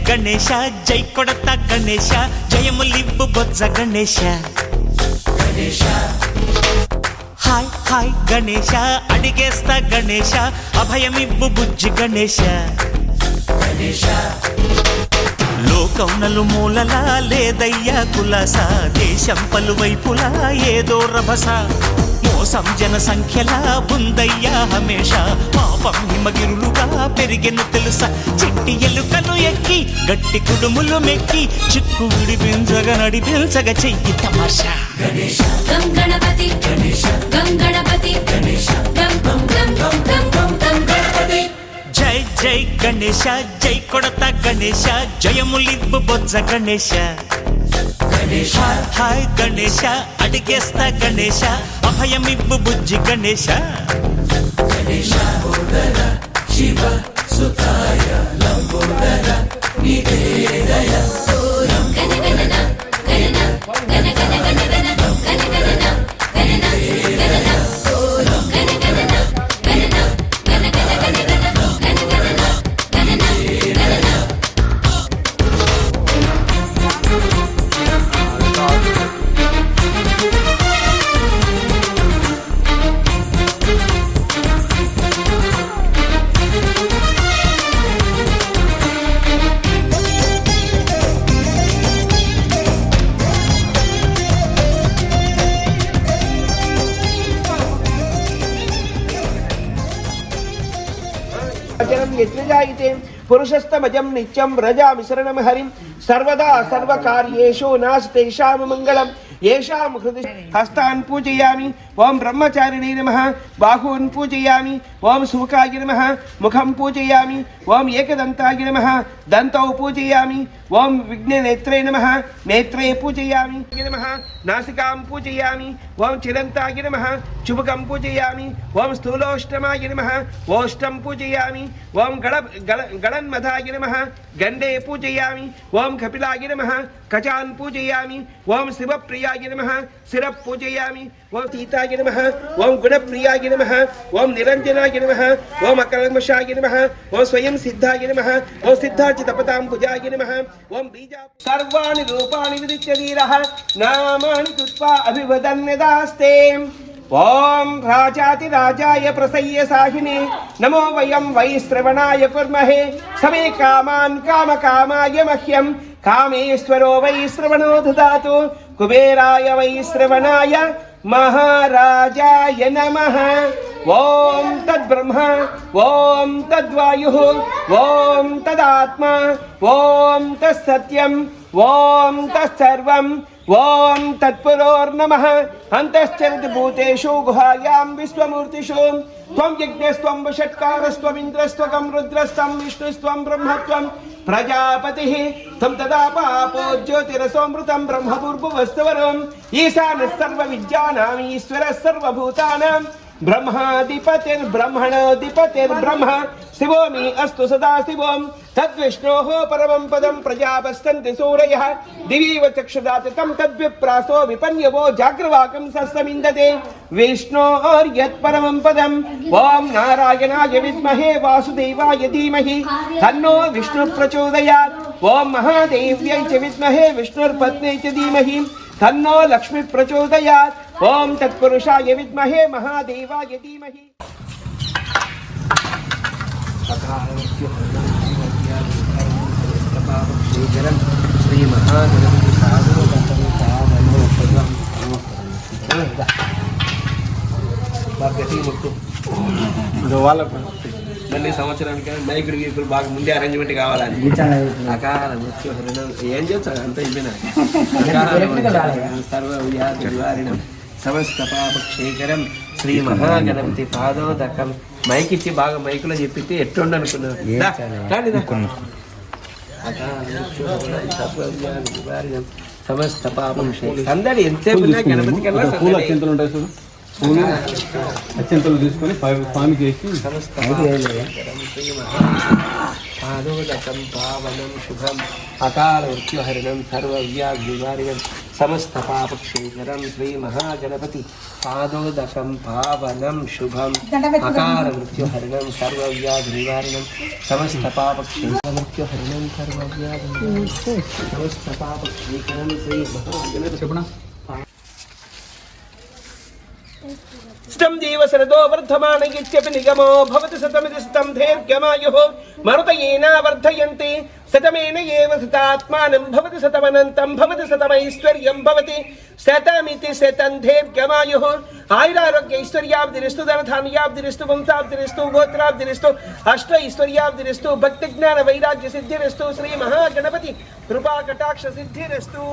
గణేశ జై కొడత గణేశ జయములివ్వు బొజ్జ Ganesha hi hi Ganesha అడిగేస్తా Ganesha అభయమివ్వు బుజ్జి గణేశ లోకం నలుమూలలా లేదయ్యా కులాస దేశం పలువైపులా ఏదో రభస మోసం జన సంఖ్యలా ఉందయ్యా హమేష పాపం హిమగిరులుగా పెరిగెను తెలుసా చిట్టి ఎలుకను ఎక్కి గట్టి కుడుములు మెక్కి చిక్కు విడిపించగా నడిపించగా చెయ్యి తమాషా గం గణపతి గం గణపతి గం గం గం గం గం గం గణపతి జై జై గణేశ జై కొడత గణేశ జయములివ్వు బొజ్జ గణేశ హాయ్ గణేశ అడిగేస్తా గణేశ అభయమివ్వు బుజ్జి గణేశ శివ సుతాయ లంబోదర నివేదయ గణ గణన గణన గణ గణ గణ గణ గణ గణన గణన గణన గణ గణన గణన గణ గణ గణ గణ గణ గణన గణన గణన పురుషస్తమజం నిత్యం వ్రజామి శరణం హరిం సర్వదా సర్వకార్యేషు నాస్తేషాం మంగళం येषां हृदि हस्तान् पूजयामि ओम ब्रह्मचारिणे नमः बाहून् पूजयामि ओम सुमुखाय नमः मुखं पूजयामि ओम एकदन्ताय नमः दन्तौ पूजयामि ओम विघ्ननेत्रे नमः नेत्रे पूजयामि नमः नासिकां पूजयामि ओम चिरन्ताय नमः चुबकं पूजयामि ओम स्थूलोष्टमाय नमः ओष्टं पूजयामि ओम गणन्मधाय नमः गण्डे पूजयामि ओम कपिलाय नमः कचान् पूजयामि ओम शिवप्रियाय नमः शिरः पूजयामि ओम सीताय नमः ओम गुणप्रियाय नमः ओम निरंजनाय नमः ओम अकल्मषाय नमः ओम स्वयं सिद्धाय नमः ओम सिद्धार्चितपतां भुजाय नमः ओम बीजा सर्वाणि रूपाणि विदित्य वीरः नामानि कृत्वा अभिवदन्यदास्ते ओम राजातिराजाय प्रसय्य साहिने नमो वयं वै श्रवणाय कुर्महे समे कामान् कामकामाय मह्यं कामेश्वरो वै श्रवणो ददातु कुबेराय वै श्रवणाय महाराजाय नमः ओम तद्ब्रह्म ओम तद्वायुः ओम तदात्मा ओम तत्सत्यम् ओम तत्सर्वम् ओम तत्पुरोर्नमः अन्तश्चरति भूतेषु गुहायां विश्वमूर्तिषु त्वं यज्ञस्त्वं वषट्कारस्त्वं इन्द्रस्त्वं रुद्रस्त्वं विष्णुस्त्वं ब्रह्मत्वं प्रजापतिः त्वं तदा पापो ज्योतिरसोऽमृतं ब्रह्मभूर्भुवस्सुवरम् ईशानः सर्वविद्यानाम् ईश्वरः सर्वभूतानां ब्रह्माधिपतिर्ब्रह्मणोऽधिपतिर्ब्रह्म शिवो मे अस्तु सदा शिवम् तद्विष्णोः परमं पदं प्रजापस्यन्ति सूरयः दिवीव चक्षुदाति तं तद्विप्रासो विपन्यवो जाग्रवाकं सस्समिन्दते विष्णोर्यत्परमं पदम् ॐ नारायणाय विद्महे वासुदेवाय धीमहि तन्नो विष्णुः प्रचोदयात् ॐ महादेव्यै च विद्महे विष्णुर्पत्न्यै च धीमहि तन्नो लक्ष्मी प्रचोदयात् ओम तत्पुरुषाय विद्महे महादेवाय धीमहि श्री महागणपति మళ్ళీ సంవత్సరానికి మైకులు గీకులు బాగా ముందే అరేంజ్మెంట్ కావాలని అకాల మృత్యు హరణం ఏం చేస్తాడు అంత అయిపోయినా సర్వ వ్యాధి నివారణం సమస్త పాపక్షేకరం శ్రీ మహాగణపతి పాదోదకం మైక్ ఇచ్చి బాగా మైకులో చెప్పితే ఎట్టుండ అనుకున్నారు సమస్త పాపం సందడి ఎంతసేపు గణపతి కన్నా పూలు అత్యంతలు తీసుకొని స్వామికి వేసి పాదోదకం పావనం శుభం అకాల మృత్యుహరణం సర్వ వ్యాధి నివారణం సమస్త పాపక్షేకరం శ్రీ మహాగణపతి పాదోదకం పావనం శుభం అకాల మృత్యుహరణం సర్వవ్యాధి నివారణం సమస్త పాపక్షేకరం మృత్యుహరణం సర్వవ్యాధి నివారణం సమస్త పాపక్షేకరం శ్రీ మహాగణపతి ష్టం జీవ శరదో వర్ధమాన ఇత్యపి నిగమో భవతి శతమితి శతం దీర్ఘమాయుః మరుతయేన వర్ధయంతి శతమేన ఏవ శతాత్మానం భవతి శతమనంతం భవతి శతమైశ్వర్యం భవతి శతమితి శతం దీర్ఘమాయుః ఆయురారోగ్య ఐశ్వర్యాబ్ధిరిస్తు ధనధాన్యాబ్ధిరిస్తు వంశాబ్ధిరిస్తు గోత్రాబ్ధిరిస్తు అష్ట ఐశ్వర్యాబ్ధిరిస్తు భక్తి జ్ఞాన వైరాగ్య సిద్ధిరిస్తు శ్రీ మహాగణపతి కృపా కటాక్ష సిద్ధిరిస్తు